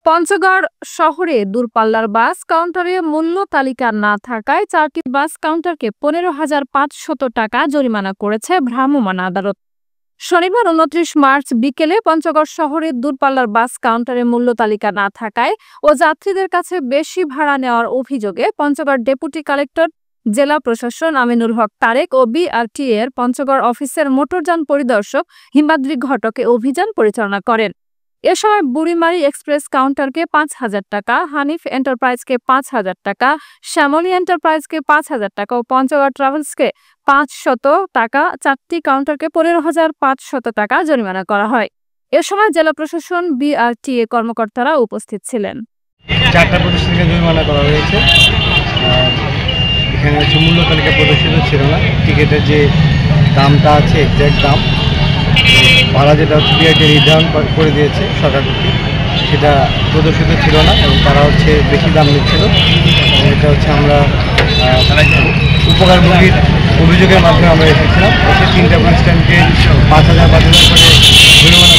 পঞ্চগড় শহরে দূরপাল্লার বাস কাউন্টারে মূল্য তালিকা না থাকায় 4টি বাস কাউন্টারকে 15,500 টাকা জরিমানা করেছে ভ্রাম্যমাণ আদালত। শনিবার 29 মার্চ বিকেলে পঞ্চগড় শহরের দূরপাল্লার বাস কাউন্টারে মূল্য তালিকা না থাকায় ও যাত্রীদের কাছে বেশি ভাড়া নেওয়ার অভিযোগে পঞ্চগড় ডেপুটি কালেক্টর, জেলা প্রশাসন আমিনুল হক তারেক ও বিআরটিএ এর পঞ্চগড় অফিসের মোটরযান পরিদর্শক হিমাদ্রি ঘটক অভিযান পরিচালনা করেন। এ সময় বুড়িমারি এক্সপ্রেস কাউন্টারকে 5,000 টাকা, হানিফ এন্টারপ্রাইজকে 5,000 টাকা, শ্যামলী এন্টারপ্রাইজকে 5,000 টাকা ও পঞ্চগড় ট্রাভেলসকে 500 টাকা, 4টি কাউন্টারকে 15,500 টাকা জরিমানা করা হয়। এ সময় জেলা প্রশাসন, বিআরটিএ কর্মকর্তারা উপস্থিত ছিলেন। 4টা প্রতিষ্ঠানকে জরিমানা করা হয়েছে। এখানে মূল্য তালিকা প্রদর্শিত ছিল না। টিকিটের যে দামটা আছে, এক্স্যাক্ট দাম, ভাড়া যেটা হচ্ছে বিআরটি নির্ধারণ করে দিয়েছে সরকার কর্তৃক, সেটা প্রদর্শিত ছিল না এবং তারা বেশি দাম নিচ্ছিল। এটা আমরা উপকারভোগীর অভিযোগের মাধ্যমে আমরা এসেছিলাম। এসে 3টা প্রতিষ্ঠানকে 5,000 করে জরিমানা